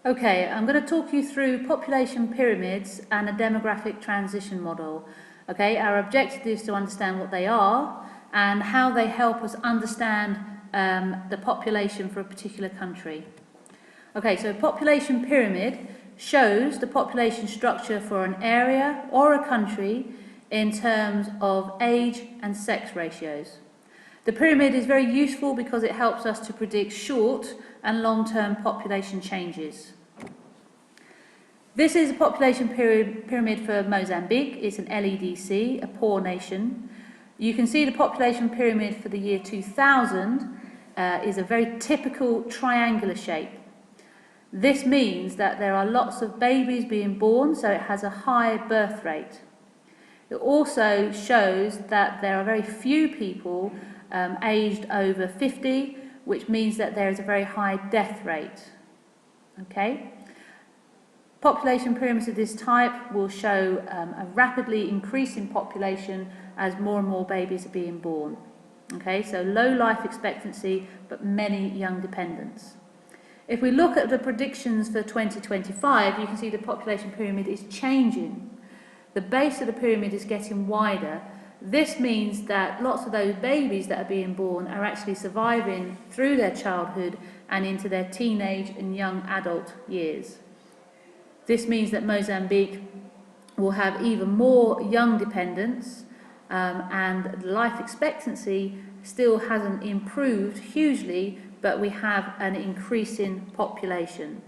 Okay, I'm going to talk you through population pyramids and a demographic transition model. Okay, our objective is to understand what they are and how they help us understand the population for a particular country. Okay, so population pyramid shows the population structure for an area or a country in terms of age and sex ratios. The pyramid is very useful because it helps us to predict short and long-term population changes. This is a population pyramid for Mozambique. It's an LEDC, a poor nation. You can see the population pyramid for the year 2000 is a very typical triangular shape. This means that there are lots of babies being born, so it has a high birth rate. It also shows that there are very few people aged over 50, which means that there is a very high death rate. Okay? Population pyramids of this type will show a rapidly increasing population as more and more babies are being born. Okay, so low life expectancy, but many young dependents. If we look at the predictions for 2025, you can see the population pyramid is changing. The base of the pyramid is getting wider. This means that lots of those babies that are being born are actually surviving through their childhood and into their teenage and young adult years. This means that Mozambique will have even more young dependents and life expectancy still hasn't improved hugely, but we have an increasing population.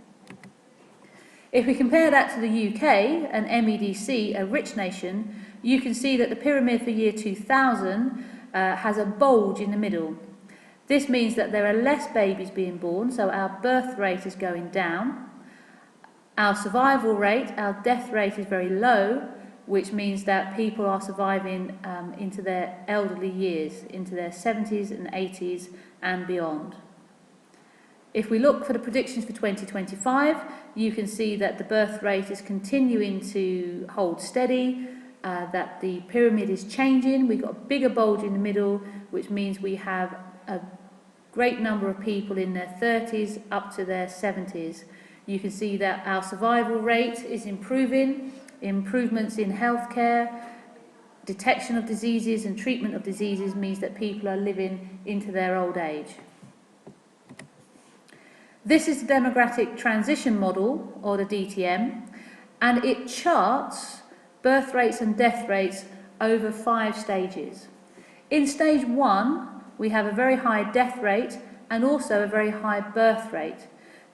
If we compare that to the UK, an MEDC, a rich nation, you can see that the pyramid for year 2000 has a bulge in the middle. This means that there are less babies being born, so our birth rate is going down. Our survival rate, our death rate is very low, which means that people are surviving into their elderly years, into their 70s and 80s and beyond. If we look for the predictions for 2025, you can see that the birth rate is continuing to hold steady, that the pyramid is changing. We've got a bigger bulge in the middle, which means we have a great number of people in their 30s up to their 70s. You can see that our survival rate is improving, improvements in healthcare, detection of diseases and treatment of diseases means that people are living into their old age. This is the demographic transition model, or the DTM, and it charts birth rates and death rates over 5 stages. In stage 1, we have a very high death rate and also a very high birth rate.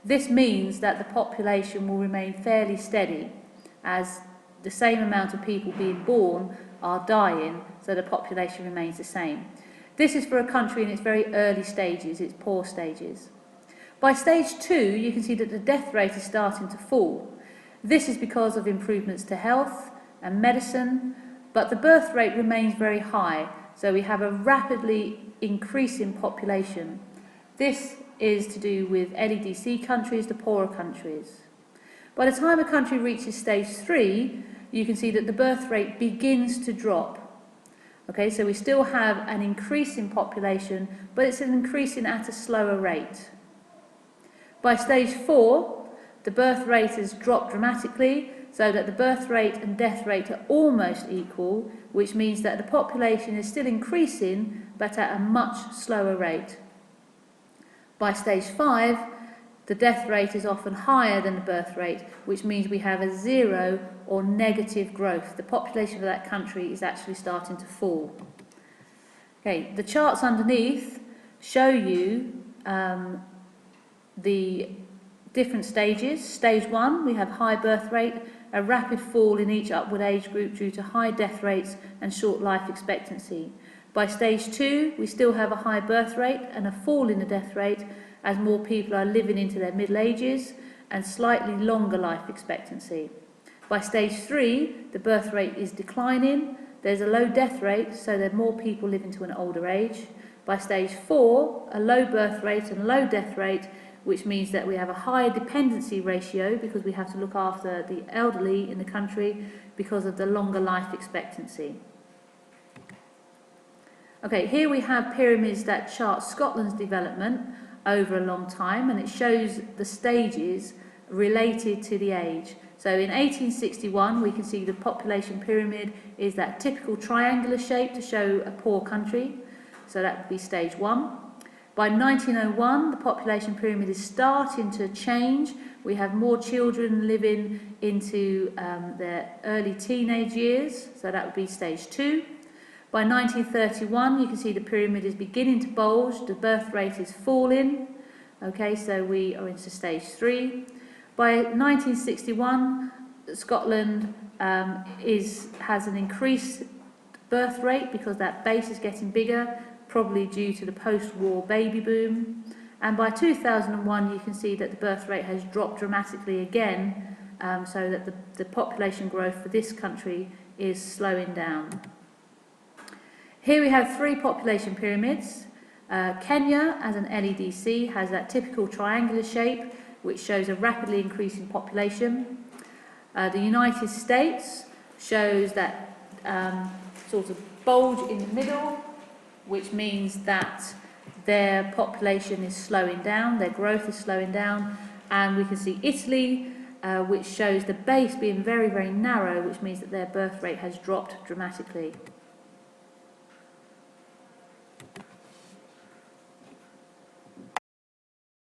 This means that the population will remain fairly steady as the same amount of people being born are dying, so the population remains the same. This is for a country in its very early stages, its poor stages. By stage 2, you can see that the death rate is starting to fall. This is because of improvements to health and medicine, but the birth rate remains very high, so we have a rapidly increasing population. This is to do with LEDC countries, the poorer countries. By the time a country reaches stage 3, you can see that the birth rate begins to drop. Okay, so we still have an increase in population, but it's increasing at a slower rate. By stage 4, the birth rate has dropped dramatically, so that the birth rate and death rate are almost equal, which means that the population is still increasing, but at a much slower rate. By stage 5, the death rate is often higher than the birth rate, which means we have a zero or negative growth. The population of that country is actually starting to fall. Okay, the charts underneath show you the different stages. Stage 1, we have high birth rate, a rapid fall in each upward age group due to high death rates and short life expectancy. By stage 2, we still have a high birth rate and a fall in the death rate as more people are living into their middle ages and slightly longer life expectancy. By stage 3, the birth rate is declining, there's a low death rate, so there are more people living to an older age. By stage 4, a low birth rate and low death rate, which means that we have a higher dependency ratio because we have to look after the elderly in the country because of the longer life expectancy. Okay, here we have pyramids that chart Scotland's development over a long time, and it shows the stages related to the age. So in 1861, we can see the population pyramid is that typical triangular shape to show a poor country. So that would be stage 1. By 1901, the population pyramid is starting to change. We have more children living into their early teenage years, so that would be stage 2. By 1931, you can see the pyramid is beginning to bulge, the birth rate is falling. Okay, so we are into stage 3. By 1961, Scotland has an increased birth rate because that base is getting bigger, probably due to the post-war baby boom. And by 2001, you can see that the birth rate has dropped dramatically again, so that the population growth for this country is slowing down. Here we have 3 population pyramids. Kenya, as an LEDC, has that typical triangular shape, which shows a rapidly increasing population. The United States shows that sort of bulge in the middle, which means that their population is slowing down, their growth is slowing down. And we can see Italy, which shows the base being very, very narrow, which means that their birth rate has dropped dramatically.